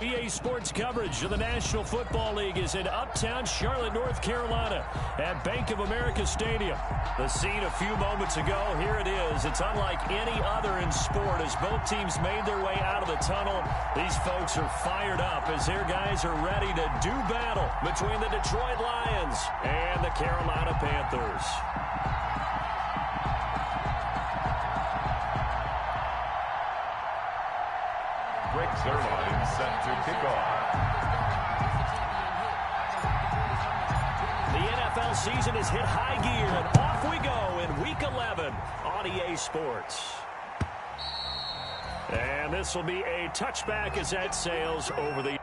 EA Sports coverage of the National Football League is in uptown Charlotte, North Carolina at Bank of America Stadium. The scene a few moments ago, here it is. It's unlike any other in sport as both teams made their way out of the tunnel. These folks are fired up as their guys are ready to do battle between the Detroit Lions and the Carolina Panthers. Rick Zerline set to kick off. The NFL season has hit high gear, and off we go in Week 11 on EA Sports. And this will be a touchback as that sails over the...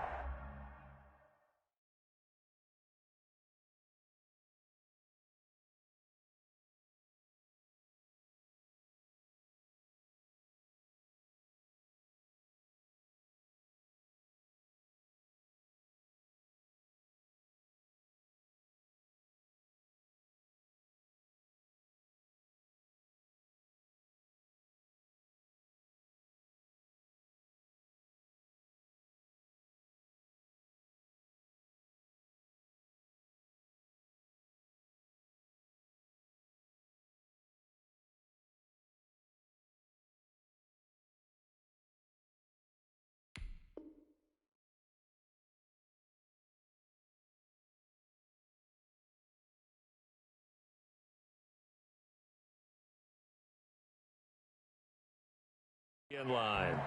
in line.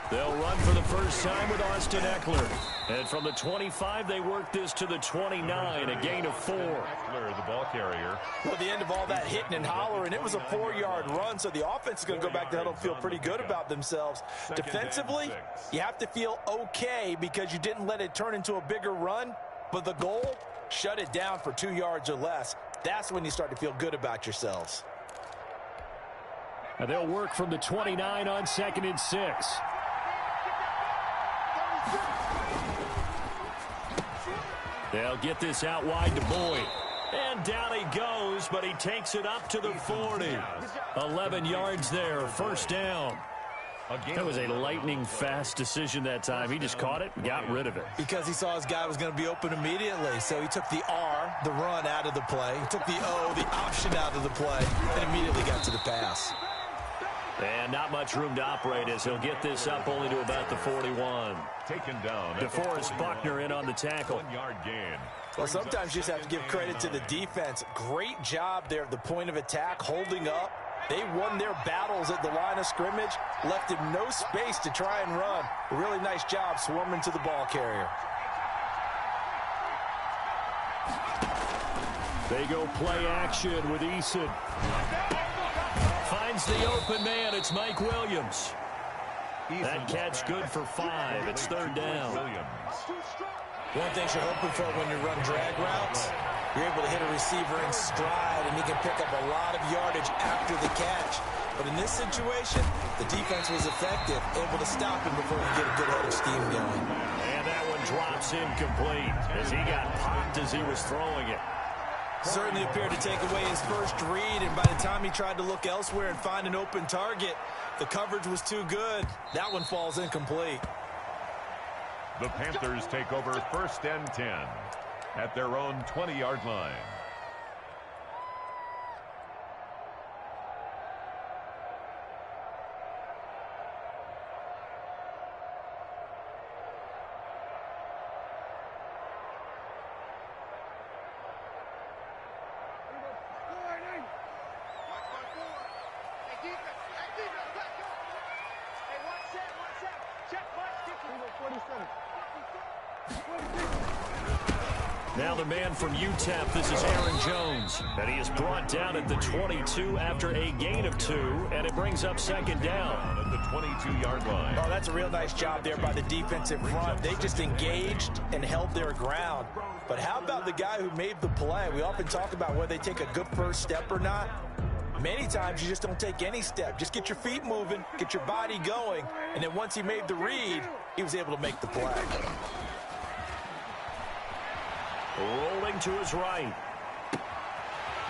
They'll run for the first time with Austin Eckler. And from the 25, they work this to the 29, a gain of 4. Eckler, the ball carrier. Well, the end of all that hitting and hollering, it was a 4-yard run, so the offense is going to go back to huddle and feel pretty good about themselves. Defensively, you have to feel okay because you didn't let it turn into a bigger run, but the goal, shut it down for 2 yards or less. That's when you start to feel good about yourselves. And they'll work from the 29 on 2nd and 6. They'll get this out wide to Boyd. And down he goes, but he takes it up to the 40. 11 yards there, first down. That was a lightning-fast decision that time. He just caught it and got rid of it. Because he saw his guy was going to be open immediately. So he took the R, the run, out of the play. He took the O, the option, out of the play, and immediately got to the pass. And not much room to operate as he'll get this up only to about the 41. Taken down. DeForest Buckner in on the tackle. 1-yard gain. Well, sometimes you just have to give credit to the defense. Great job there at the point of attack, holding up. They won their battles at the line of scrimmage, left him no space to try and run. A really nice job swarming to the ball carrier. They go play action with Eason. Finds the open man. It's Mike Williams. That catch good for 5. It's 3rd down. One thing you're hoping for when you run drag routes, you're able to hit a receiver in stride, and he can pick up a lot of yardage after the catch. But in this situation, the defense was effective, able to stop him before you get a good head of steam going. And that one drops incomplete as he got popped as he was throwing it. Certainly appeared to take away his first read, and by the time he tried to look elsewhere and find an open target, the coverage was too good. That one falls incomplete. The Panthers take over 1st and 10 at their own 20-yard line. Now the man from UTEP, this is Aaron Jones. And he is brought down at the 22 after a gain of 2, and it brings up second down. At the 22-yard line. Oh, that's a real nice job there by the defensive front. They just engaged and held their ground. But how about the guy who made the play? We often talk about whether they take a good first step or not. Many times you just don't take any step. Just get your feet moving, get your body going, and then once he made the read, he was able to make the play. Rolling to his right.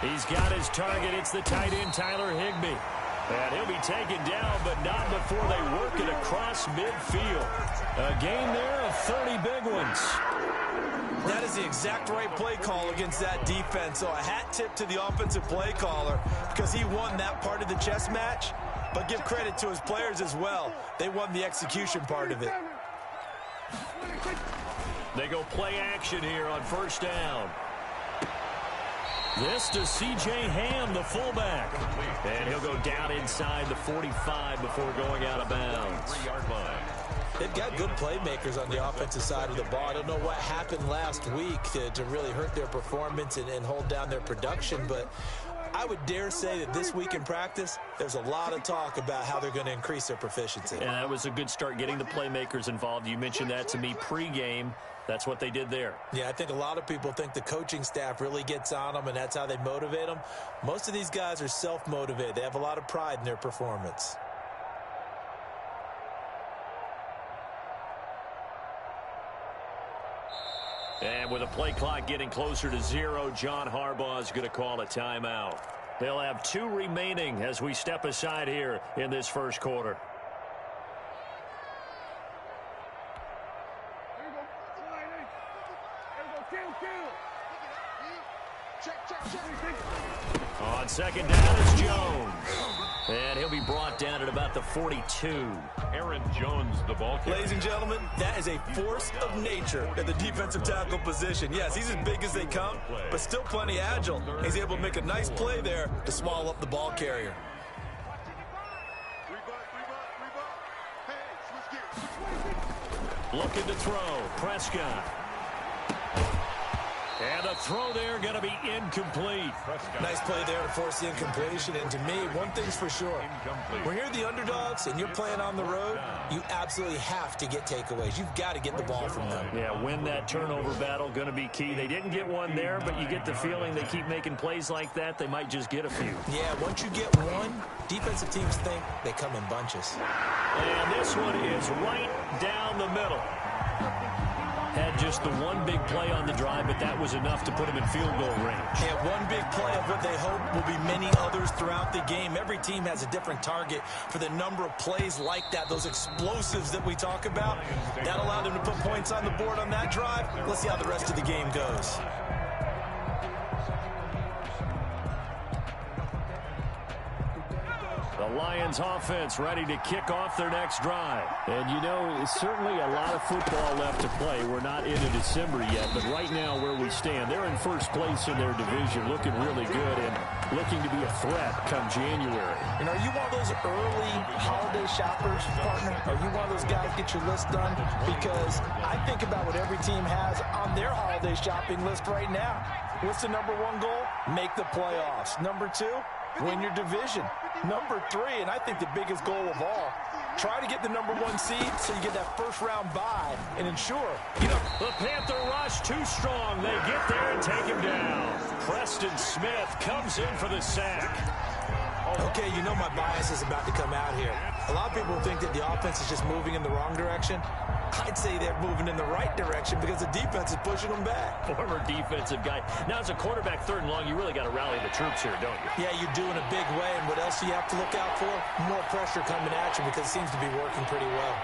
He's got his target. It's the tight end, Tyler Higbee. And he'll be taken down, but not before they work it across midfield. A gain there of 30 big ones. That is the exact right play call against that defense. So a hat tip to the offensive play caller because he won that part of the chess match. But give credit to his players as well. They won the execution part of it. They go play action here on first down. This to C.J. Ham, the fullback. And he'll go down inside the 45 before going out of bounds. 3-yard line. They've got good playmakers on the offensive side of the ball. I don't know what happened last week to really hurt their performance and hold down their production, but I would dare say that this week in practice, there's a lot of talk about how they're going to increase their proficiency. And that was a good start, getting the playmakers involved. You mentioned that to me pregame. That's what they did there. Yeah, I think a lot of people think the coaching staff really gets on them, and that's how they motivate them. Most of these guys are self-motivated. They have a lot of pride in their performance. And with a play clock getting closer to 0, John Harbaugh is going to call a timeout. They'll have 2 remaining as we step aside here in this first quarter. On second down, it's Jones. And he'll be brought down at about the 42. Aaron Jones, the ball carrier. Ladies and gentlemen, that is a force of nature at the defensive tackle position. Yes, he's as big as they come, but still plenty agile. He's able to make a nice play there to swallow up the ball carrier. Looking to throw. Prescott. And the throw there going to be incomplete. Nice play there to force the incompletion. And to me, one thing's for sure. When you're the underdogs and you're playing on the road, you absolutely have to get takeaways. You've got to get the ball from them. Yeah, win that turnover battle, going to be key. They didn't get one there, but you get the feeling they keep making plays like that, they might just get a few. Yeah, once you get one, defensive teams think they come in bunches. And this one is right down the middle. Had just the one big play on the drive, but that was enough to put him in field goal range. Yeah, one big play of what they hope will be many others throughout the game. Every team has a different target for the number of plays like that, those explosives that we talk about. That allowed them to put points on the board on that drive. Let's see how the rest of the game goes. The Lions offense ready to kick off their next drive. And you know, certainly a lot of football left to play. We're not into December yet, but right now where we stand, they're in first place in their division, looking really good and looking to be a threat come January. And are you one of those early holiday shoppers, partner? Are you one of those guys get your list done? Because I think about what every team has on their holiday shopping list right now. What's the number 1 goal? Make the playoffs. Number 2, win your division. Number 3, and I think the biggest goal of all, try to get the number 1 seed so you get that first-round bye and ensure. The Panther rush too strong. They get there and take him down. Preston Smith comes in for the sack. Okay, you know my bias is about to come out here. A lot of people think that the offense is just moving in the wrong direction. I'd say they're moving in the right direction because the defense is pushing them back. Former defensive guy. Now, as a quarterback, 3rd and long, you really got to rally the troops here, don't you? Yeah, you do in a big way. And what else do you have to look out for? More pressure coming at you because it seems to be working pretty well.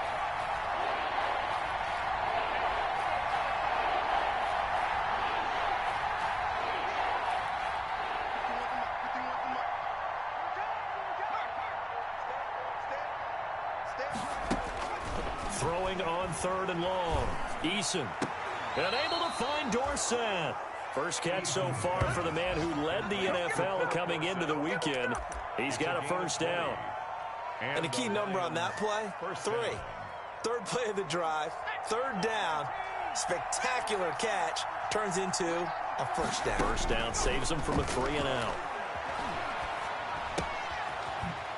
Throwing on 3rd and long. Eason. And able to find Dorsett. First catch so far for the man who led the NFL coming into the weekend. He's got a first down. And a key number on that play, 3. 3rd play of the drive, 3rd down. Spectacular catch turns into a first down. First down saves him from a 3-and-out.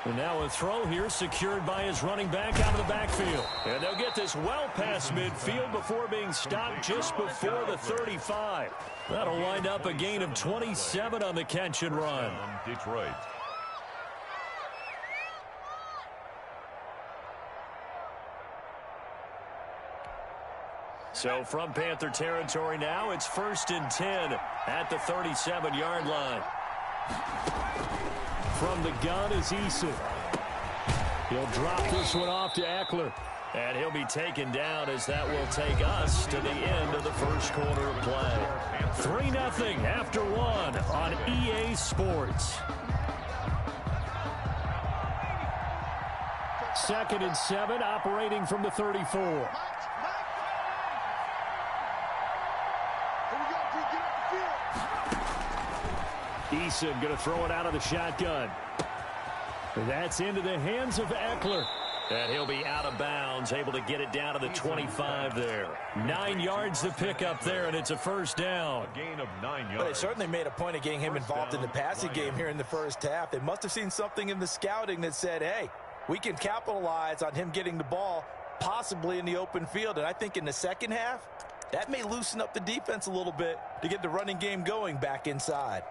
And now a throw here secured by his running back out of the backfield. And they'll get this well past midfield before being stopped just before the 35. That'll wind up a gain of 27 on the catch and run. Detroit. So from Panther territory now, it's 1st and 10 at the 37-yard line. From the gun is Eason. He'll drop this one off to Eckler. And he'll be taken down as that will take us to the end of the first quarter of play. 3-0 after 1 on EA Sports. 2nd and 7, operating from the 34. Eason going to throw it out of the shotgun. That's into the hands of Eckler. And he'll be out of bounds, able to get it down to the 25 there. 9 yards to pick up there, and it's a first down. A gain of 9 yards. But they certainly made a point of getting him involved in the passing game here in the first half. They must have seen something in the scouting that said, hey, we can capitalize on him getting the ball, possibly in the open field. And I think in the second half, that may loosen up the defense a little bit to get the running game going back inside.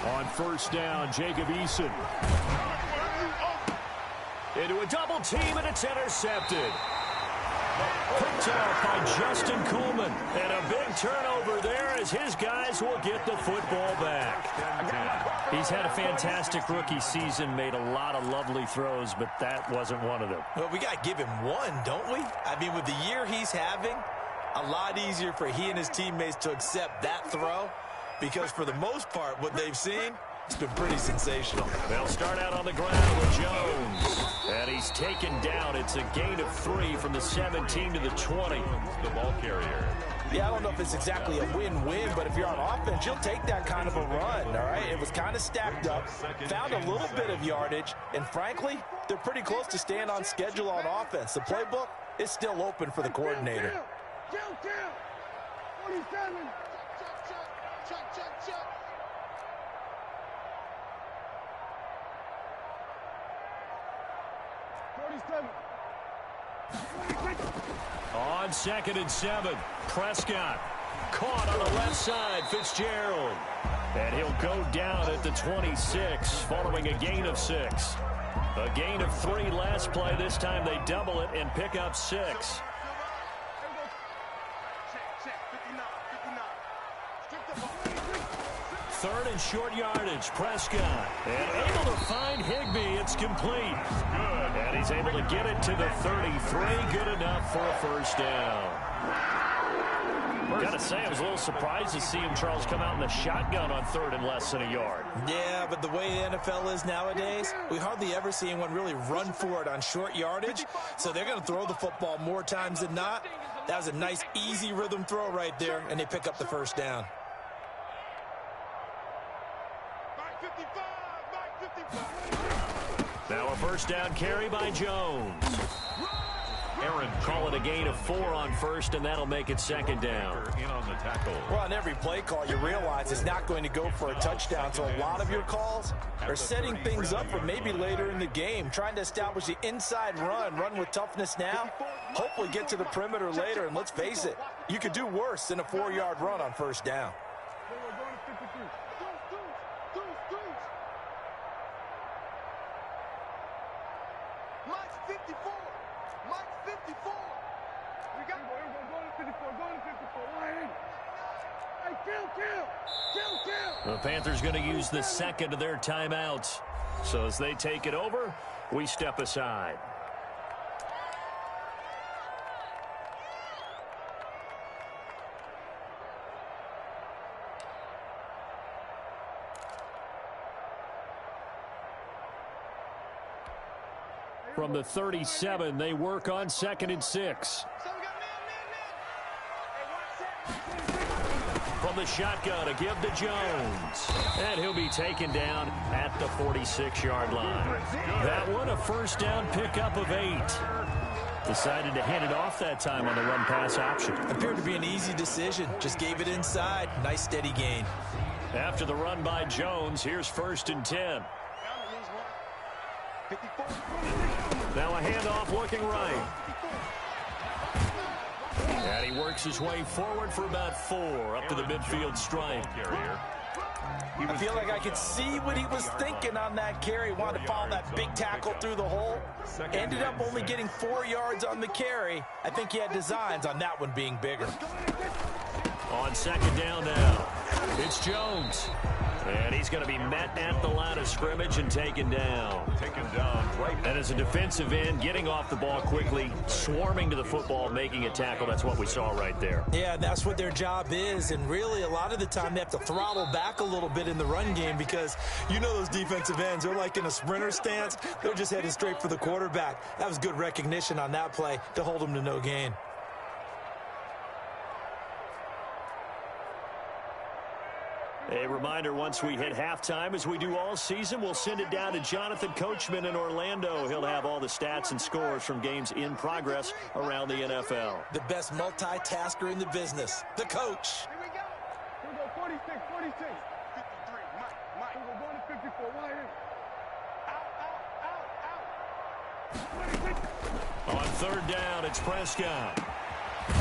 On first down, Jacob Eason. Into a double team, and it's intercepted. Picked off by Justin Coleman. And a big turnover there as his guys will get the football back. He's had a fantastic rookie season, made a lot of lovely throws, but that wasn't one of them. Well, we got to give him one, don't we? I mean, with the year he's having, a lot easier for he and his teammates to accept that throw. Because for the most part, what they've seen, it's been pretty sensational. They'll start out on the ground with Jones. And he's taken down. It's a gain of 3 from the 17 to the 20. The ball carrier. Yeah, I don't know if it's exactly a win-win, but if you're on offense, you'll take that kind of a run, all right? It was kind of stacked up, found a little bit of yardage, and frankly, they're pretty close to staying on schedule on offense. The playbook is still open for the coordinator. 47. Check. 47. On 2nd and 7, Prescott caught on the left side, Fitzgerald. And he'll go down at the 26 following a gain of 6. A gain of 3 last play. This time they double it and pick up 6. Third and short yardage, Prescott. And able to find Higbee. It's complete. Good. And he's able to get it to the 33. Good enough for a first down. Got to say, I was a little surprised to see him, Charles, come out in the shotgun on 3rd and less than a yard. Yeah, but the way the NFL is nowadays, we hardly ever see anyone really run for it on short yardage. So they're going to throw the football more times than not. That was a nice, easy rhythm throw right there, and they pick up the first down. Now a first down carry by Jones. Aaron call it a gain of 4 on first, and that'll make it 2nd down. In on the tackle. Well, on every play call, you realize it's not going to go for a touchdown. So a lot of your calls are setting things up for maybe later in the game, trying to establish the inside run with toughness now, hopefully get to the perimeter later. And let's face it, you could do worse than a 4-yard run on first down. The Panthers going to use the second of their timeouts. So as they take it over, we step aside. From the 37, they work on 2nd and 6. From the shotgun, a give to Jones. And he'll be taken down at the 46-yard line. That one, a first down pickup of 8. Decided to hand it off that time on the run-pass option. Appeared to be an easy decision. Just gave it inside. Nice, steady gain. After the run by Jones, here's 1st and 10. Now a handoff looking right. And he works his way forward for about 4 up to the midfield stripe. I feel like I could see what he was thinking on that carry. Wanted to follow that big tackle through the hole. Ended up only getting 4 yards on the carry. I think he had designs on that one being bigger. On 2nd down now, it's Jones. And he's going to be met at the line of scrimmage and taken down. Right. And as a defensive end, getting off the ball quickly, swarming to the football, making a tackle. That's what we saw right there. Yeah, that's what their job is. And really, a lot of the time, they have to throttle back a little bit in the run game because you know those defensive ends, they're like in a sprinter stance. They're just heading straight for the quarterback. That was good recognition on that play to hold them to no gain. A reminder, once we hit halftime, as we do all season, we'll send it down to Jonathan Coachman in Orlando. He'll have all the stats and scores from games in progress around the NFL. The best multitasker in the business, the coach. Here we go. Here we go, 46, 46. 53, Mike. We're going to 54, wide in. Out. 26. On 3rd down, it's Prescott.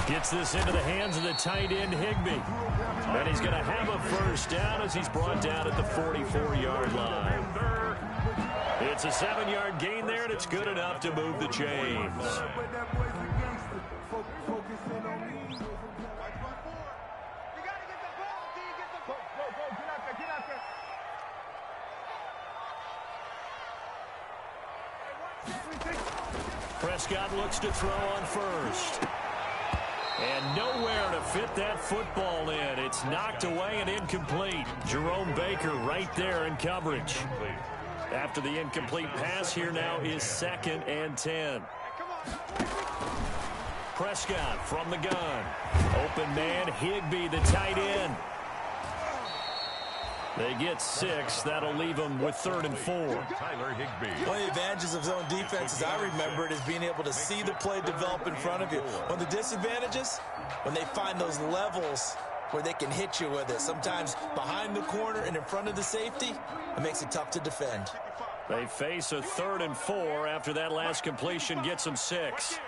Gets this into the hands of the tight end, Higbee. And he's going to have a first down as he's brought down at the 44-yard line. It's a 7-yard gain there, and it's good enough to move the chains. Prescott looks to throw on 1st. And nowhere to fit that football in. It's knocked away and incomplete. Jerome Baker right there in coverage. After the incomplete pass, here now is 2nd and 10. Prescott from the gun. Open man, Higbee, the tight end. They get 6. That'll leave them with 3rd and 4. Tyler Higbee. One of the advantages of zone defense, as I remember it, is being able to see the play develop in front of you. One of the disadvantages, when they find those levels where they can hit you with it. Sometimes behind the corner and in front of the safety, it makes it tough to defend. They face a 3rd and 4 after that last completion gets them 6.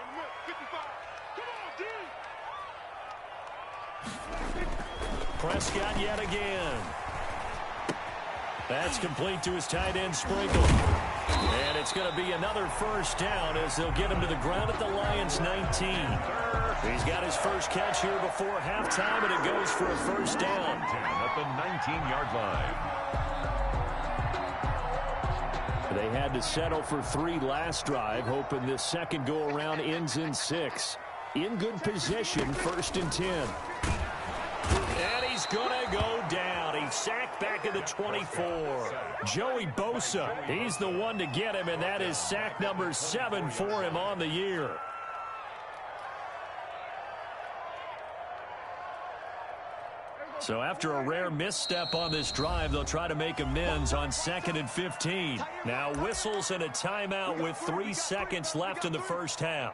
Prescott yet again. That's complete to his tight end, Sprinkle. And it's going to be another first down as they'll get him to the ground at the Lions' 19. He's got his first catch here before halftime, and it goes for a first down. At the 19-yard line. They had to settle for 3 last drive, hoping this second go-around ends in 6. In good position, 1st and 10. And he's going to go down. He's sacked back at the 24. Joey Bosa, he's the one to get him, and that is sack number 7 for him on the year. So after a rare misstep on this drive, they'll try to make amends on 2nd and 15. Now whistles and a timeout with 3 seconds left in the first half.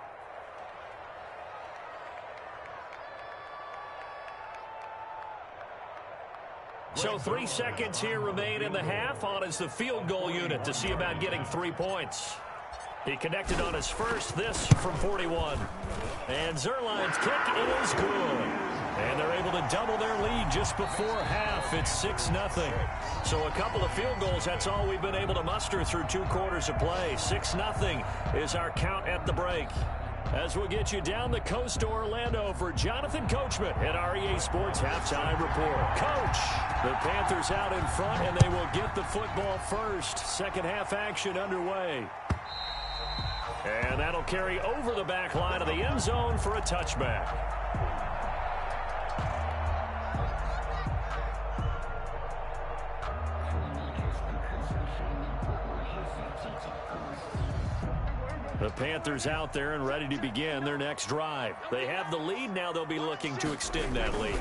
So 3 seconds here remain in the half. On is the field goal unit to see about getting 3 points. He connected on his first, this from 41. And Zerline's kick is good. And they're able to double their lead just before half. It's 6-0. So a couple of field goals, that's all we've been able to muster through 2 quarters of play. 6-0 is our count at the break. As we'll get you down the coast to Orlando for Jonathan Coachman at our EA Sports Halftime Report. Coach, the Panthers out in front, and they will get the football first. Second half action underway. And that'll carry over the back line of the end zone for a touchback. The Panthers out there and ready to begin their next drive. They have the lead. Now they'll be looking to extend that lead.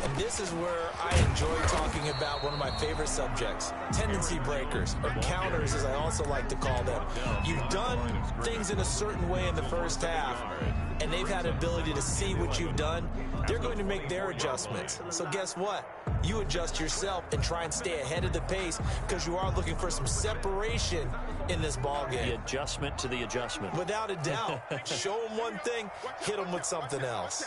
And this is where I enjoy talking about one of my favorite subjects, tendency breakers, or counters as I also like to call them. You've done things in a certain way in the first half, and they've had ability to see what you've done. They're going to make their adjustments. So guess what? You adjust yourself and try and stay ahead of the pace because you are looking for some separation in this ball game. The adjustment to the adjustment. Without a doubt. Show them one thing, hit them with something else.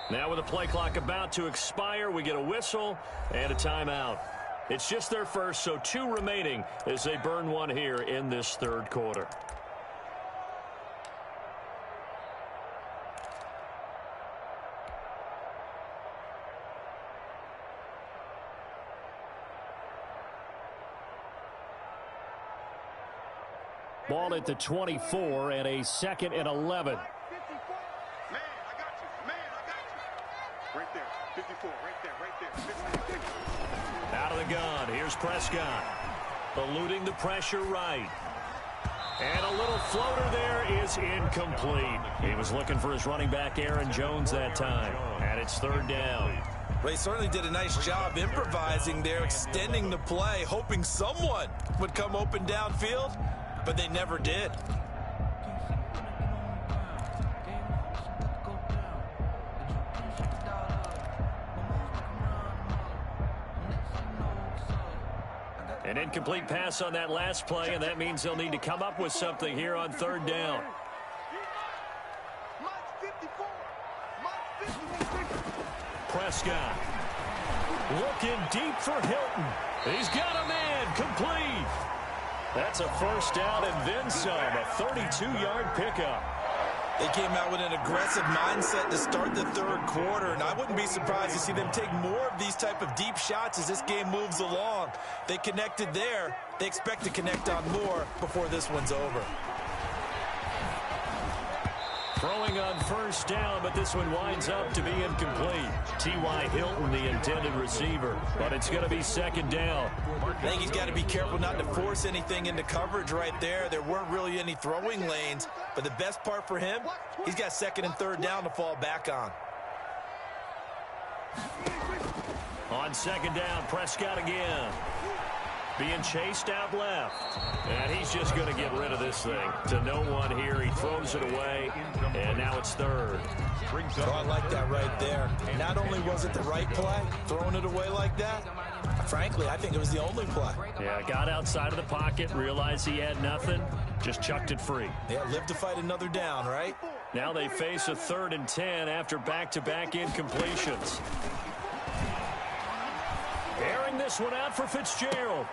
Now with the play clock about to expire, we get a whistle and a timeout. It's just their first, so 2 remaining as they burn one here in this third quarter. Ball at the 24 and a 2nd and 11. Right there, 54, right there. Out of the gun, here's Prescott. Eluding the pressure right. And a little floater there is incomplete. He was looking for his running back, Aaron Jones, that time. And it's 3rd down. They certainly did a nice job improvising there, extending the play, hoping someone would come open downfield, but they never did. An incomplete pass on that last play, and that means they'll need to come up with something here on 3rd down. Prescott looking deep for Hilton. He's got a man, complete. That's a 1st down and then some, a 32-yard pickup. They came out with an aggressive mindset to start the 3rd quarter, and I wouldn't be surprised to see them take more of these type of deep shots as this game moves along. They connected there. They expect to connect on more before this one's over. Throwing on 1st down, but this one winds up to be incomplete. T.Y. Hilton, the intended receiver, but it's going to be 2nd down. I think he's got to be careful not to force anything into coverage right there. There weren't really any throwing lanes, but the best part for him, he's got 2nd and 3rd down to fall back on. On 2nd down, Prescott again. Being chased out left. And he's just going to get rid of this thing. To no one here. He throws it away. And now it's 3rd. Oh, I like that right there. Not only was it the right play, throwing it away like that, frankly, I think it was the only play. Yeah, got outside of the pocket, realized he had nothing, just chucked it free. Yeah, live to fight another down, right? Now they face a 3rd and 10 after back-to-back incompletions. Airing this one out for Fitzgerald.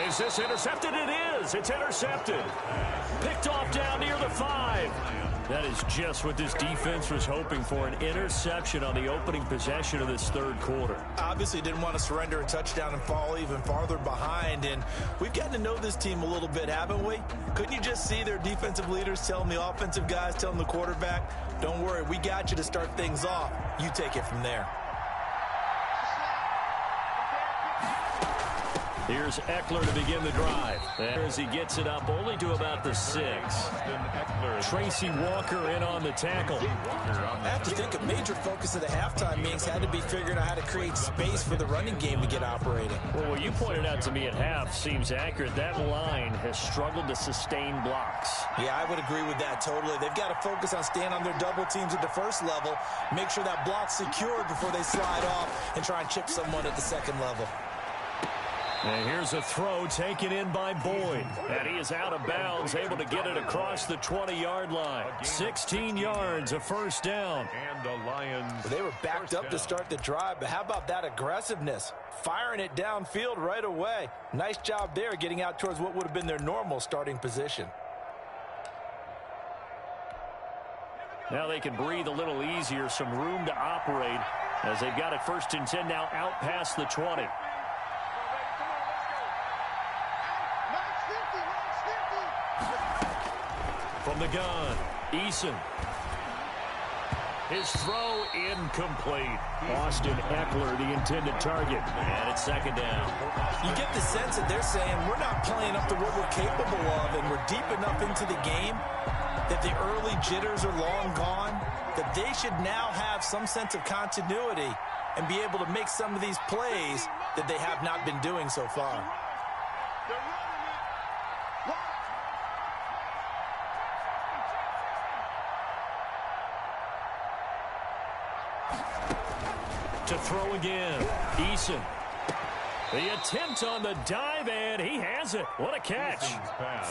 Is this intercepted? It is. It's intercepted. Picked off down near the 5. That is just what this defense was hoping for, an interception on the opening possession of this 3rd quarter. Obviously didn't want to surrender a touchdown and fall even farther behind, and we've gotten to know this team a little bit, haven't we? Couldn't you just see their defensive leaders telling the offensive guys, telling the quarterback, don't worry, we got you to start things off. You take it from there. Here's Eckler to begin the drive. As he gets it up only to about the 6. Tracy Walker in on the tackle. I have to think a major focus of the halftime meetings had to be figuring out how to create space for the running game to get operating. Well, what you pointed out to me at half seems accurate. That line has struggled to sustain blocks. Yeah, I would agree with that totally. They've got to focus on staying on their double teams at the 1st level, make sure that block's secured before they slide off and try and chip someone at the 2nd level. And here's a throw taken in by Boyd. And he is out of bounds, able to get it across the 20-yard line. 16 yards, a 1st down. And the Lions. They were backed up to start the drive, but how about that aggressiveness? Firing it downfield right away. Nice job there getting out towards what would have been their normal starting position. Now they can breathe a little easier, some room to operate as they've got it 1st and 10 now out past the 20. From the gun, Eason. His throw incomplete. Austin Eckler, the intended target. And it's second down. You get the sense that they're saying we're not playing up to what we're capable of, and we're deep enough into the game that the early jitters are long gone, that they should now have some sense of continuity and be able to make some of these plays that they have not been doing so far. To throw again, Eason. The attempt on the dive, and he has it. What a catch.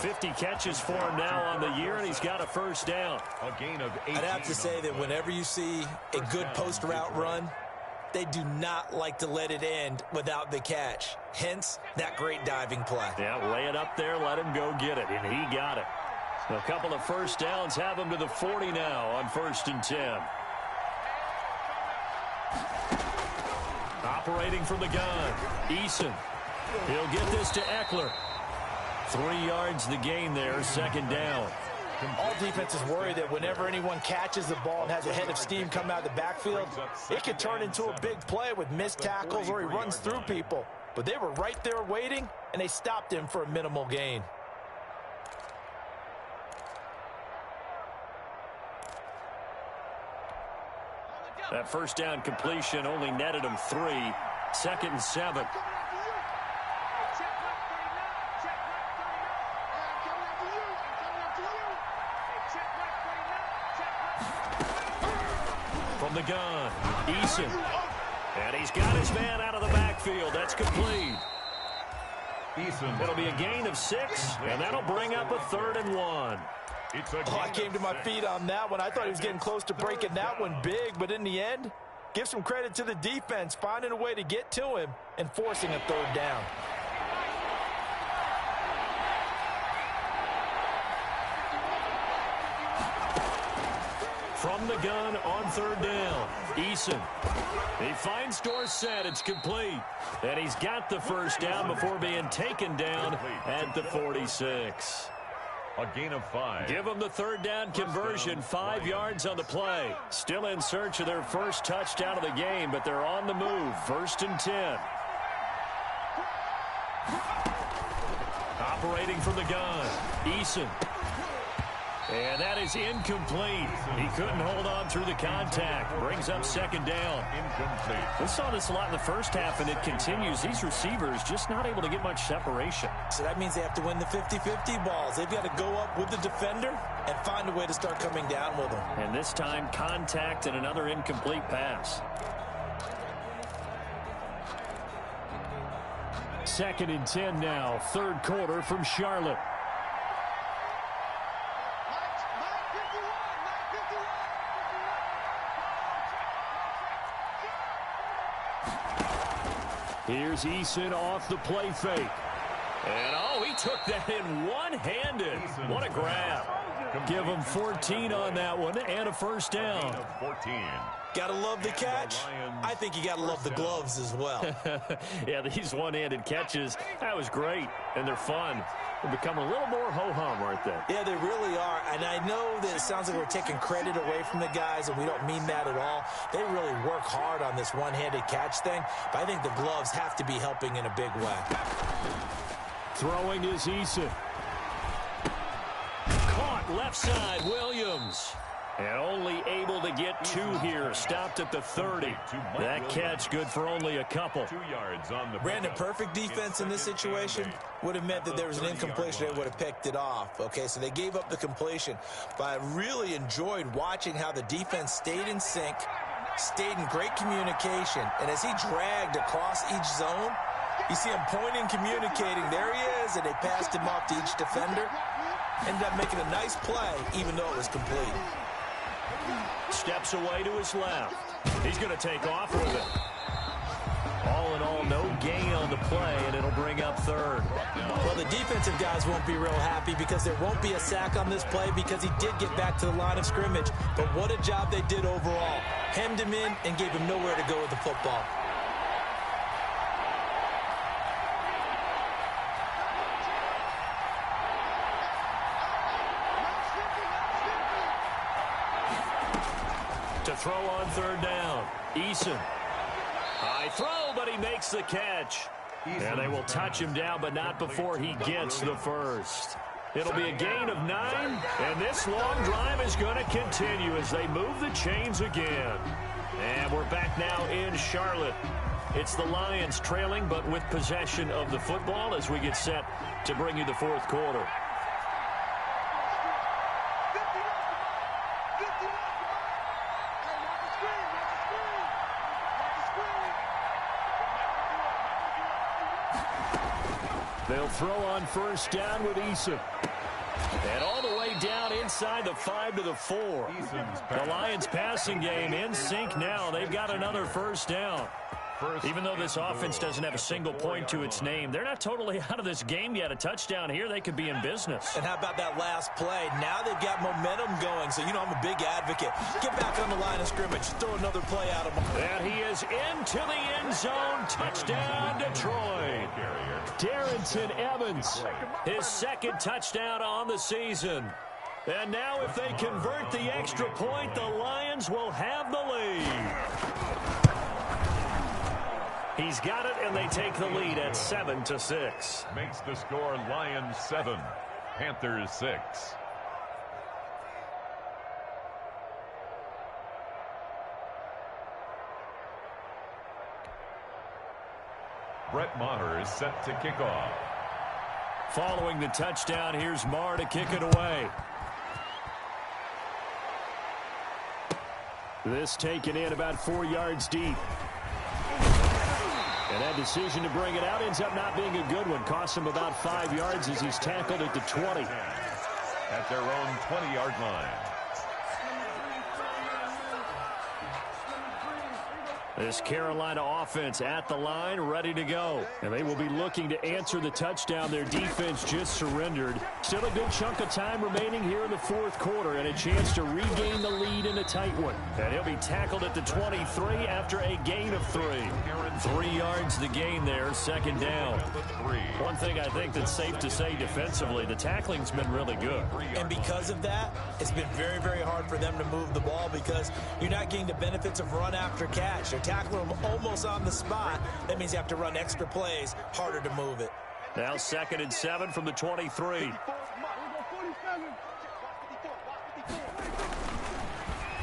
50 catches for him now on the year, and he's got a first down. A gain of 18. I'd have to say that whenever you see a good post route run, they do not like to let it end without the catch. Hence, that great diving play. Yeah, lay it up there, let him go get it, and he got it. A couple of first downs have him to the 40 now on 1st and 10. Operating from the gun, Eason. He'll get this to Eckler. 3 yards the gain there, second down. All defenses worry that whenever anyone catches the ball and has a head of steam come out of the backfield, it could turn into a big play with missed tackles or he runs through people. But they were right there waiting, and they stopped him for a minimal gain. That first down completion only netted him 3. 2nd and 7. From the gun, Eason. And he's got his man out of the backfield. That's complete. It'll be a gain of 6, and that'll bring up a 3rd and 1. I came to my feet on that one. I thought he was getting close to breaking that one big, but in the end, give some credit to the defense, finding a way to get to him and forcing a 3rd down. From the gun on 3rd down, Eason. He finds Dorsett. It's complete. And he's got the first down before being taken down at the 46. A gain of 5. Give them the 3rd down conversion, 5 yards on the play. Still in search of their first touchdown of the game, but they're on the move. 1st and 10. Operating from the gun, Eason. And that is incomplete. He couldn't hold on through the contact. Brings up 2nd down. Incomplete. We saw this a lot in the first half, and it continues. These receivers just not able to get much separation. So that means they have to win the 50-50 balls. They've got to go up with the defender and find a way to start coming down with them. And this time, contact and another incomplete pass. 2nd and 10 now. 3rd quarter from Charlotte. Here's Eason off the play fake. And, oh, he took that in one-handed. What a grab. Give him 14 on that one and a first down. 14. Got to love the catch. I think you got to love the gloves as well. Yeah, these one-handed catches, that was great, and they're fun. They're becoming a little more ho-hum, aren't they? Yeah, they really are. And I know that it sounds like we're taking credit away from the guys, and we don't mean that at all. They really work hard on this one-handed catch thing, but I think the gloves have to be helping in a big way. Throwing is Eason. Caught left side, Williams. And only able to get 2 here. Stopped at the 30. That catch good for only a couple. 2 yards on the Brandon, perfect defense in this situation would have meant that there was an incompletion. They would have picked it off. Okay, so they gave up the completion. But I really enjoyed watching how the defense stayed in sync, stayed in great communication. And as he dragged across each zone, you see him pointing, communicating. There he is, and they passed him off to each defender. Ended up making a nice play, even though it was complete. Steps away to his left. He's going to take off with it. All in all, no gain on the play, and it'll bring up 3rd. Well, the defensive guys won't be real happy because there won't be a sack on this play because he did get back to the line of scrimmage. But what a job they did overall. Hemmed him in and gave him nowhere to go with the football. To throw on third down. Eason. High throw, but he makes the catch. And they will touch him down, but not before he gets the first. It'll be a gain of 9, and this long drive is going to continue as they move the chains again. And we're back now in Charlotte. It's the Lions trailing, but with possession of the football as we get set to bring you the fourth quarter. They'll throw on first down with Eason. And all the way down inside the 5 to the 4. The Lions passing game in sync now. They've got another first down. Even though this offense doesn't have a single point to its name, they're not totally out of this game yet. A touchdown here, they could be in business. And how about that last play? Now they've got momentum going. So, I'm a big advocate. Get back on the line of scrimmage. Throw another play out of them. And he is into the end zone. Touchdown, Detroit. Darrington Evans, his second touchdown on the season. And now if they convert the extra point, the Lions will have the lead. He's got it, and they take the lead at 7-6. Makes the score Lions 7, Panthers 6. Brett Maher is set to kick off. Following the touchdown, here's Maher to kick it away. This taken in about 4 yards deep. And that decision to bring it out ends up not being a good one. Costs him about 5 yards as he's tackled at the 20. At their own 20-yard line. This Carolina offense at the line, ready to go. And they will be looking to answer the touchdown their defense just surrendered. Still a good chunk of time remaining here in the fourth quarter and a chance to regain the lead in a tight one. And he'll be tackled at the 23 after a gain of 3. 3 yards the gain there, second down. One thing I think that's safe to say defensively, the tackling's been really good. And because of that, it's been very, very hard for them to move the ball because you're not getting the benefits of run after catch. They're tackling them almost on the spot. That means you have to run extra plays, harder to move it. Now 2nd and 7 from the 23.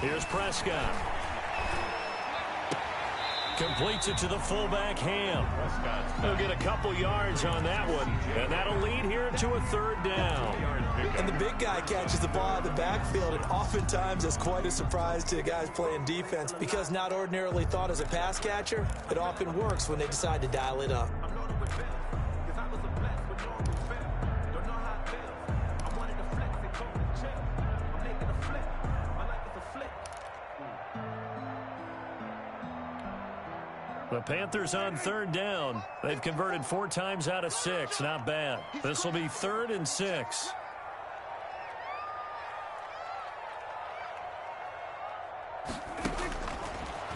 Here's Prescott. Completes it to the fullback, Ham. He'll get a couple yards on that one, and that'll lead here to a third down. And the big guy catches the ball out of the backfield, and oftentimes it's quite a surprise to the guys playing defense because not ordinarily thought as a pass catcher, it often works when they decide to dial it up. The Panthers on third down. They've converted 4 times out of 6. Not bad. This will be 3rd and 6.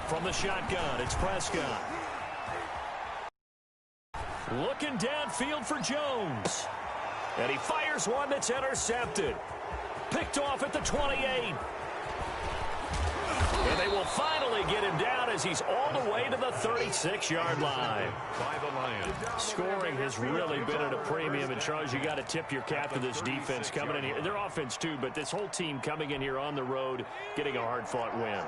From the shotgun, it's Prescott. Looking downfield for Jones. And he fires one that's intercepted. Picked off at the 28. And they will finally get him down as he's all the way to the 36-yard line. By the Lions. Scoring has really been at a premium. And, Charles, you got to tip your cap to this defense coming in here. Their offense, too, but this whole team coming in here on the road, getting a hard-fought win.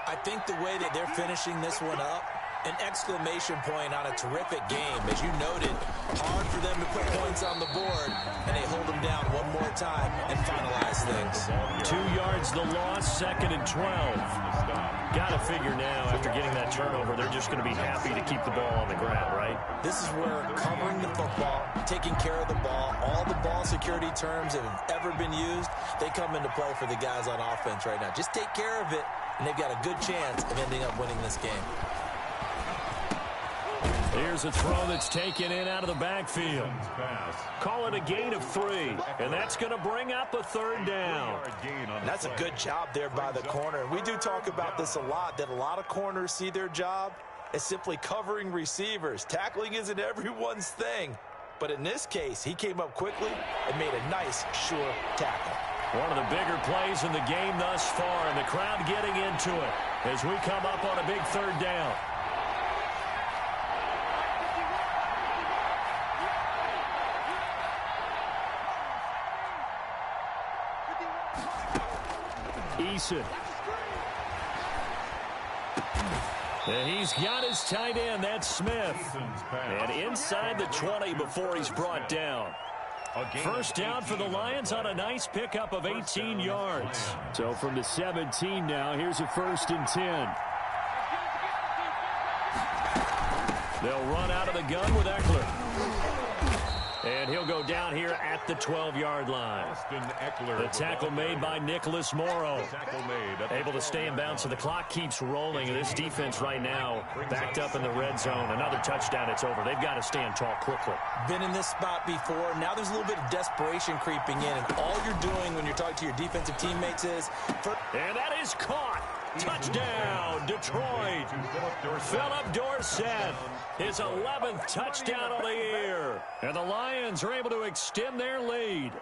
I think the way that they're finishing this one up, an exclamation point on a terrific game. As you noted, hard for them to put points on the board, and they hold them down one more time and finalize things. 2 yards the loss, 2nd and 12. Got to figure now, after getting that turnover, they're just going to be happy to keep the ball on the ground, right? This is where covering the football, taking care of the ball, all the ball security terms that have ever been used, they come into play for the guys on offense right now. Just take care of it, and they've got a good chance of ending up winning this game. Here's a throw that's taken in out of the backfield. Call it a gain of 3, and that's going to bring up a third down. That's a good job there by the corner. And we do talk about this a lot, that a lot of corners see their job as simply covering receivers. Tackling isn't everyone's thing. But in this case, he came up quickly and made a nice, sure tackle. One of the bigger plays in the game thus far, and the crowd getting into it as we come up on a big third down. Eason. And he's got his tight end, that's Smith. And inside the 20 before he's brought down. First down for the Lions on a nice pickup of 18 yards. So from the 17 now, here's a 1st and 10. They'll run out of the gun with Eckler. And he'll go down here at the 12-yard line. The tackle made by Nicholas Morrow. Able to stay in bounds, so the clock keeps rolling. And this defense right now backed up in the red zone. Another touchdown, it's over. They've got to stand tall quickly. Been in this spot before. Now there's a little bit of desperation creeping in. And all you're doing when you're talking to your defensive teammates is... And that is caught. Touchdown, Detroit. Philip Dorsett, his 11th touchdown of the year. And the Lions are able to extend their lead.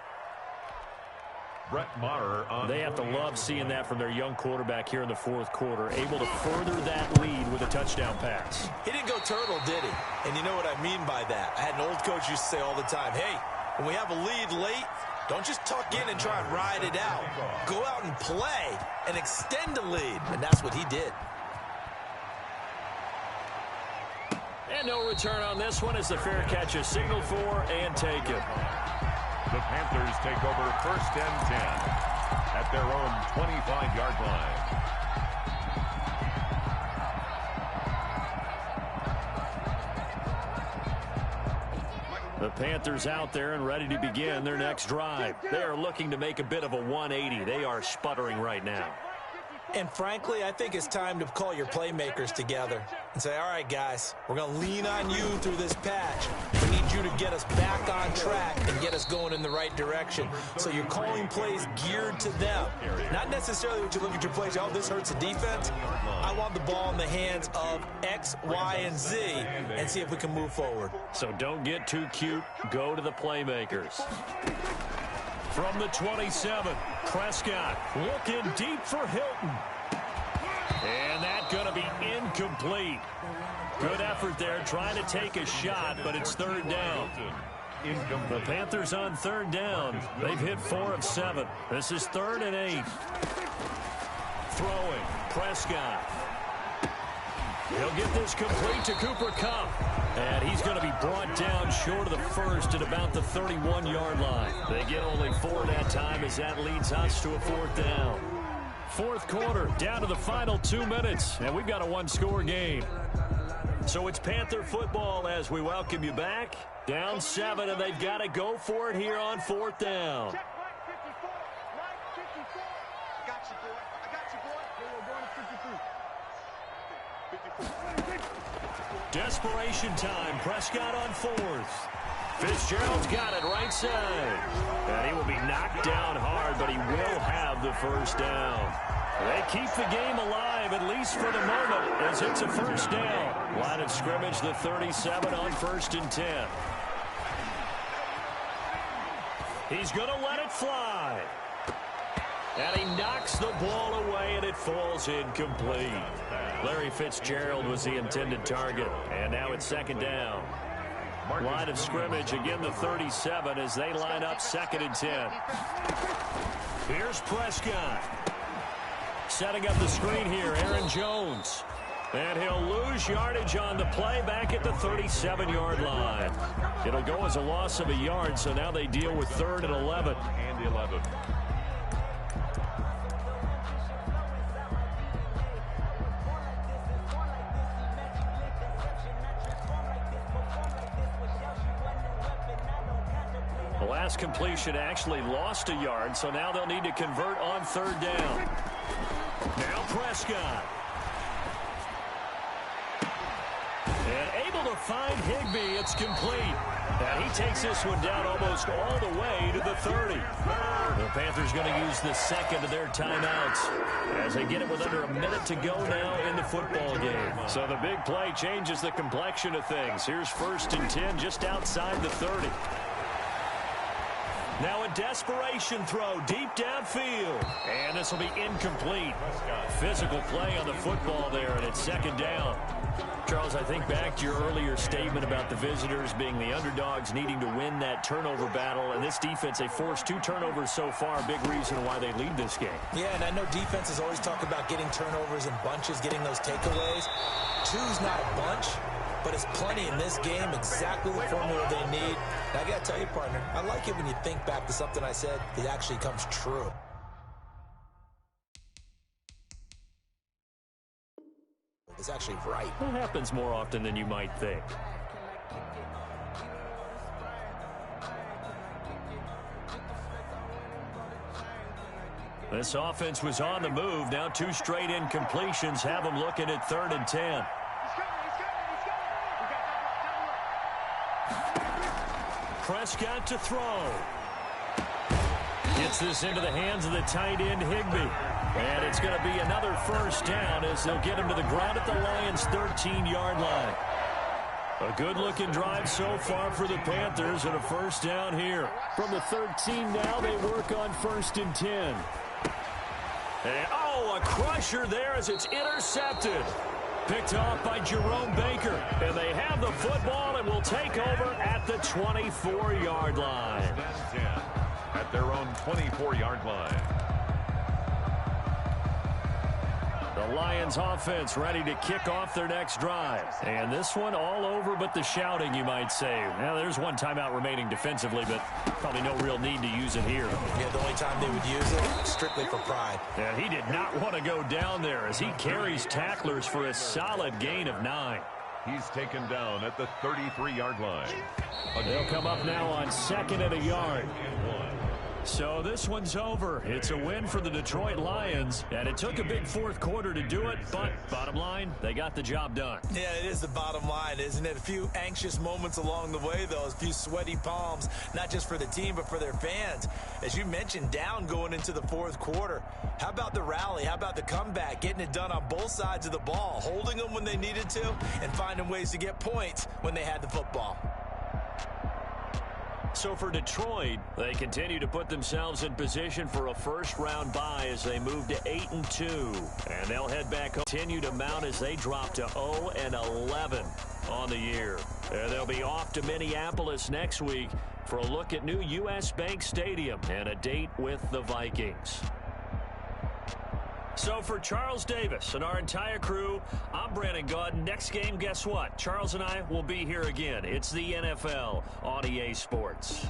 Brett Maher they have to love seeing that from their young quarterback here in the 4th quarter, able to further that lead with a touchdown pass. He didn't go turtle, did he? And you know what I mean by that. I had an old coach used to say all the time, hey, when we have a lead late, don't just tuck in and try and ride it out. Go out and play and extend the lead. And that's what he did. And no return on this one as the fair catch is signaled for and taken. The Panthers take over 1st and 10 at their own 25-yard line. The Panthers out there and ready to begin their next drive. They are looking to make a bit of a 180. They are sputtering right now. And frankly, I think it's time to call your playmakers together and say, all right, guys, we're going to lean on you through this patch. We need you to get us back on track and get us going in the right direction. So you're calling plays geared to them. Not necessarily what you look at your plays, oh, this hurts the defense. I want the ball in the hands of X, Y, and Z and see if we can move forward. So don't get too cute. Go to the playmakers. From the 27, Prescott looking deep for Hilton. And that's going to be incomplete. Good effort there trying to take a shot, but it's 3rd down. The Panthers on 3rd down. They've hit 4 of 7. This is 3rd and 8. Throwing, Prescott. He'll get this complete to Cooper Kupp. And he's going to be brought down short of the first at about the 31-yard line. They get only 4 that time as that leads us to a 4th down. 4th quarter, down to the final 2 minutes. And we've got a 1-score game. So it's Panther football as we welcome you back. Down 7, and they've got to go for it here on 4th down. Check right 54. Right 54. I got you, boy. I got you, boy. We're going to 53. 54. Desperation time. Prescott on 4th. Fitzgerald's got it right side. And he will be knocked down hard, but he will have the 1st down. They keep the game alive, at least for the moment, as it's a 1st down. Line of scrimmage, the 37 on 1st and 10. He's going to let it fly. And he knocks the ball away, and it falls incomplete. Larry Fitzgerald was the intended target, and now it's 2nd down. Line of scrimmage, again the 37 as they line up 2nd and 10. Here's Prescott. Setting up the screen here, Aaron Jones. And he'll lose yardage on the play back at the 37-yard line. It'll go as a loss of a yard, so now they deal with 3rd and 11. And 11. The last completion actually lost a yard, so now they'll need to convert on 3rd down. Now Prescott. And able to find Higbee. It's complete. And he takes this one down almost all the way to the 30. The Panthers going to use the 2nd of their timeouts as they get it with under a minute to go now in the football game. So the big play changes the complexion of things. Here's 1st and 10 just outside the 30. Now a desperation throw deep downfield. And this will be incomplete. Physical play on the football there, and it's second down. Charles, I think back to your earlier statement about the visitors being the underdogs needing to win that turnover battle. And this defense, they forced 2 turnovers so far, a big reason why they lead this game. Yeah, and I know defenses always talk about getting turnovers in bunches, getting those takeaways. 2's not a bunch, but it's plenty in this game, exactly the formula they need. And I got to tell you, partner, I like it when you think back to something I said that actually comes true. It's actually right. It happens more often than you might think. This offense was on the move. Now 2 straight incompletions have them looking at 3rd and 10. Prescott to throw. Gets this into the hands of the tight end, Higbee. And it's going to be another first down as they'll get him to the ground at the Lions' 13-yard line. A good-looking drive so far for the Panthers, and a first down here. From the 13 now, they work on 1st and 10. And, a crusher there as it's intercepted. Picked off by Jerome Baker. And they have the football and will take over at the 24-yard line. At their own 24-yard line. The Lions offense ready to kick off their next drive. And this one all over but the shouting, you might say. Now, there's one timeout remaining defensively, but probably no real need to use it here. Yeah, the only time they would use it, strictly for pride. Yeah, he did not want to go down there as he carries tacklers for a solid gain of 9. He's taken down at the 33-yard line. They'll come up now on 2nd and a yard. So this one's over. It's a win for the Detroit Lions, and it took a big 4th quarter to do it, but bottom line, they got the job done. Yeah, it is the bottom line, isn't it? A few anxious moments along the way, though, a few sweaty palms, not just for the team, but for their fans. As you mentioned, down going into the 4th quarter. How about the rally? How about the comeback? Getting it done on both sides of the ball, holding them when they needed to, and finding ways to get points when they had the football. So for Detroit, they continue to put themselves in position for a first-round bye as they move to 8-2. And they'll head back home, continue to mount as they drop to 0-11 on the year. They'll be off to Minneapolis next week for a look at new U.S. Bank Stadium and a date with the Vikings. So for Charles Davis and our entire crew, I'm Brandon Gaudin. Next game, guess what? Charles and I will be here again. It's the NFL on EA Sports.